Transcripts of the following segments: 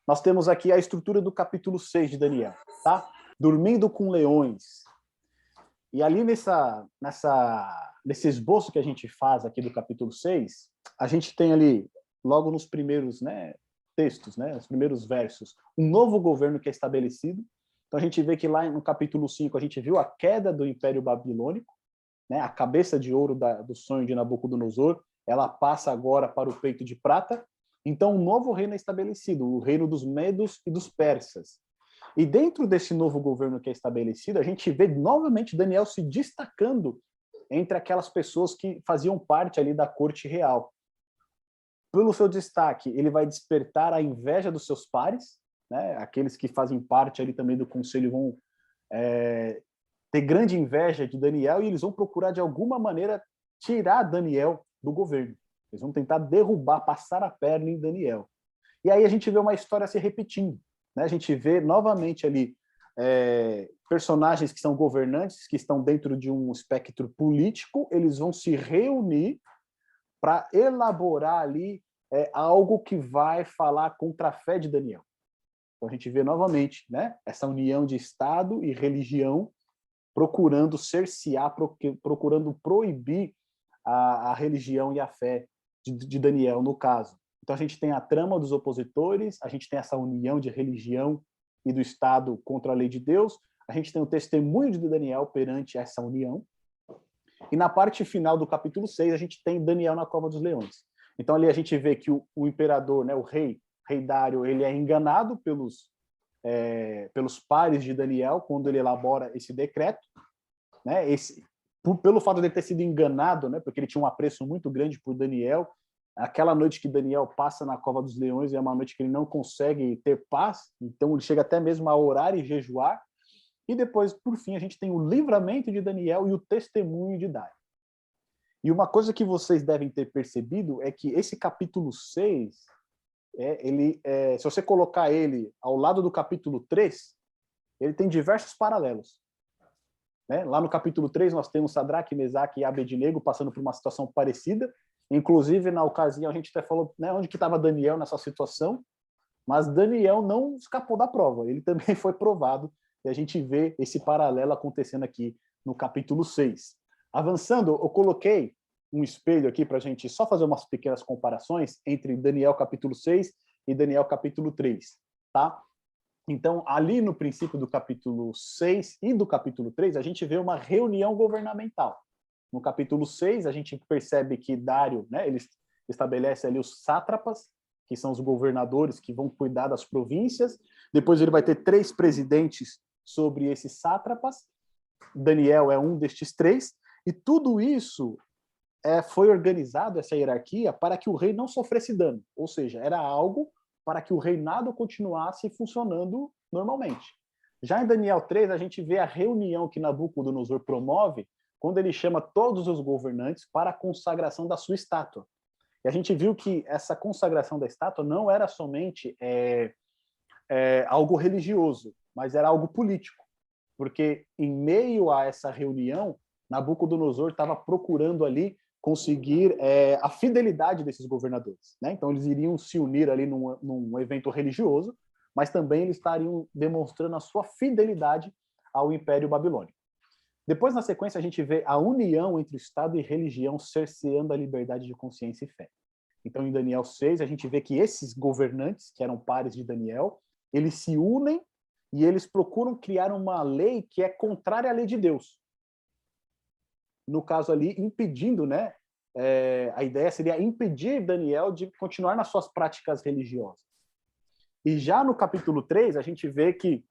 nós temos aqui a estrutura do capítulo 6 de Daniel, tá? Dormindo com leões. E ali nesse esboço que a gente faz aqui do capítulo 6, a gente tem ali, logo nos primeiros, né, textos, né, os primeiros versos, um novo governo que é estabelecido. Então a gente vê que lá no capítulo 5 a gente viu a queda do Império Babilônico, né, a cabeça de ouro do sonho de Nabucodonosor, ela passa agora para o peito de prata. Então um novo reino é estabelecido, o reino dos medos e dos persas. E dentro desse novo governo que é estabelecido, a gente vê novamente Daniel se destacando entre aquelas pessoas que faziam parte ali da corte real. Pelo seu destaque, ele vai despertar a inveja dos seus pares, né? Aqueles que fazem parte ali também do conselho vão ter grande inveja de Daniel e eles vão procurar de alguma maneira tirar Daniel do governo. Eles vão tentar derrubar, passar a perna em Daniel. E aí a gente vê uma história se repetindo, né? A gente vê novamente ali personagens que são governantes, que estão dentro de um espectro político, eles vão se reunir para elaborar ali algo que vai falar contra a fé de Daniel. Então a gente vê novamente, né, essa união de Estado e religião procurando cercear, procurando proibir a religião e a fé de Daniel, no caso. Então a gente tem a trama dos opositores, a gente tem essa união de religião e do Estado contra a lei de Deus, a gente tem o testemunho de Daniel perante essa união, e na parte final do capítulo 6 a gente tem Daniel na cova dos leões. Então ali a gente vê que o imperador, né, o rei Dário, ele é enganado pelos pares de Daniel quando ele elabora esse decreto, né, pelo fato de ele ter sido enganado, né, porque ele tinha um apreço muito grande por Daniel. Aquela noite que Daniel passa na cova dos leões é uma noite que ele não consegue ter paz, então ele chega até mesmo a orar e jejuar. E depois, por fim, a gente tem o livramento de Daniel e o testemunho de Dário. E uma coisa que vocês devem ter percebido é que esse capítulo 6, se você colocar ele ao lado do capítulo 3, ele tem diversos paralelos. Né? Lá no capítulo 3 nós temos Sadraque, Mesaque e Abednego passando por uma situação parecida. Inclusive, na ocasião, a gente até falou, né, onde que estava Daniel nessa situação, mas Daniel não escapou da prova, ele também foi provado, e a gente vê esse paralelo acontecendo aqui no capítulo 6. Avançando, eu coloquei um espelho aqui para a gente só fazer umas pequenas comparações entre Daniel capítulo 6 e Daniel capítulo 3, tá? Então, ali no princípio do capítulo 6 e do capítulo 3, a gente vê uma reunião governamental. No capítulo 6, a gente percebe que Dário, né, ele estabelece ali os sátrapas, que são os governadores que vão cuidar das províncias. Depois ele vai ter 3 presidentes sobre esses sátrapas. Daniel é um destes 3. E tudo isso foi organizado, essa hierarquia, para que o rei não sofresse dano. Ou seja, era algo para que o reinado continuasse funcionando normalmente. Já em Daniel 3, a gente vê a reunião que Nabucodonosor promove quando ele chama todos os governantes para a consagração da sua estátua. E a gente viu que essa consagração da estátua não era somente algo religioso, mas era algo político. Porque em meio a essa reunião, Nabucodonosor estava procurando ali conseguir a fidelidade desses governadores. Né? Então eles iriam se unir ali num evento religioso, mas também eles estariam demonstrando a sua fidelidade ao Império Babilônico. Depois, na sequência, a gente vê a união entre o Estado e religião cerceando a liberdade de consciência e fé. Então, em Daniel 6, a gente vê que esses governantes, que eram pares de Daniel, eles se unem e eles procuram criar uma lei que é contrária à lei de Deus. No caso ali, impedindo, né? A ideia seria impedir Daniel de continuar nas suas práticas religiosas. E já no capítulo 3, a gente vê que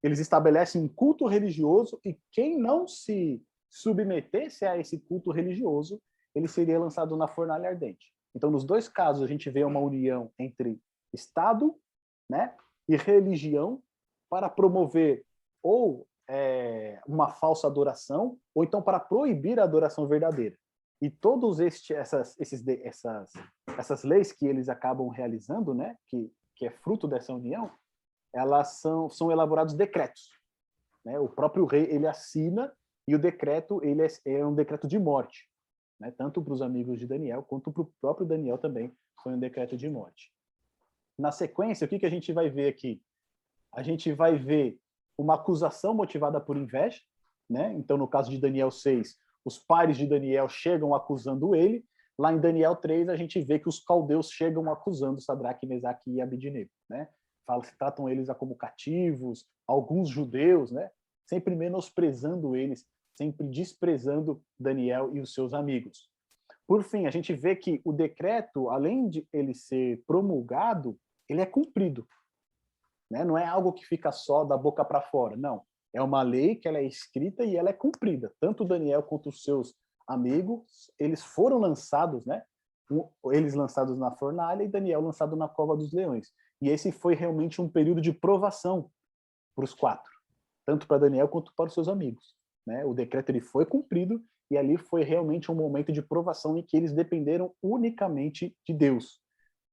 eles estabelecem um culto religioso e quem não se submetesse a esse culto religioso, ele seria lançado na fornalha ardente. Então, nos dois casos, a gente vê uma união entre Estado, né, e religião para promover ou uma falsa adoração, ou então para proibir a adoração verdadeira. E todas essas leis que eles acabam realizando, né, que é fruto dessa união, elas são elaborados decretos. Né? O próprio rei ele assina e o decreto ele é um decreto de morte. Né? Tanto para os amigos de Daniel quanto para o próprio Daniel também foi um decreto de morte. Na sequência, o que a gente vai ver aqui? A gente vai ver uma acusação motivada por inveja, né? Então, no caso de Daniel 6, os pares de Daniel chegam acusando ele. Lá em Daniel 3, a gente vê que os caldeus chegam acusando Sadraque, Mesaque e Abednego, né? Tratam eles como cativos, alguns judeus, né? Sempre menosprezando eles, sempre desprezando Daniel e os seus amigos. Por fim, a gente vê que o decreto, além de ele ser promulgado, ele é cumprido, né? Não é algo que fica só da boca para fora, não. É uma lei que ela é escrita e ela é cumprida. Tanto Daniel quanto os seus amigos, eles foram lançados, né? Eles lançados na fornalha e Daniel lançado na cova dos leões. E esse foi realmente um período de provação para os quatro, tanto para Daniel quanto para os seus amigos, né? O decreto ele foi cumprido e ali foi realmente um momento de provação em que eles dependeram unicamente de Deus,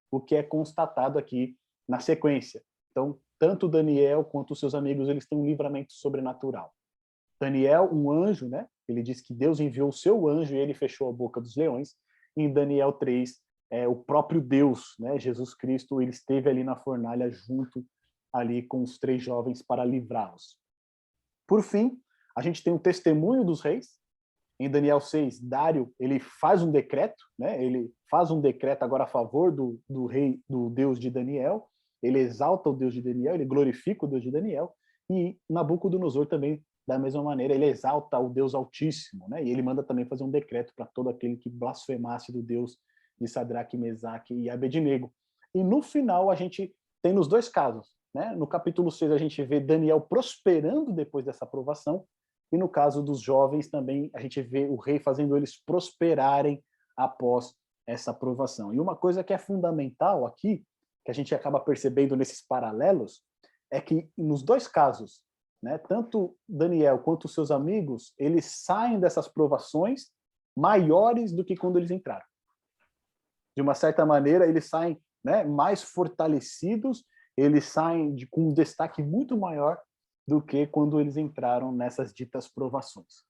o que é constatado aqui na sequência. Então, tanto Daniel quanto os seus amigos, eles têm um livramento sobrenatural. Daniel, um anjo, né? Ele diz que Deus enviou o seu anjo e ele fechou a boca dos leões. Em Daniel 3, o próprio Deus, né, Jesus Cristo, ele esteve ali na fornalha junto ali com os 3 jovens para livrá-los. Por fim, a gente tem o testemunho dos reis. Em Daniel 6, Dário, ele faz um decreto, né? Ele faz um decreto agora a favor do rei, do Deus de Daniel. Ele exalta o Deus de Daniel, ele glorifica o Deus de Daniel. E Nabucodonosor também, da mesma maneira, ele exalta o Deus Altíssimo, né? E ele manda também fazer um decreto para todo aquele que blasfemasse do Deus de Sadraque, Mesaque e Abednego. E no final a gente tem nos 2 casos, né? No capítulo 6 a gente vê Daniel prosperando depois dessa aprovação, e no caso dos jovens também a gente vê o rei fazendo eles prosperarem após essa aprovação. E uma coisa que é fundamental aqui, que a gente acaba percebendo nesses paralelos, é que nos 2 casos, né, tanto Daniel quanto os seus amigos, eles saem dessas provações maiores do que quando eles entraram. De uma certa maneira, eles saem, né, mais fortalecidos, eles saem com um destaque muito maior do que quando eles entraram nessas ditas provações.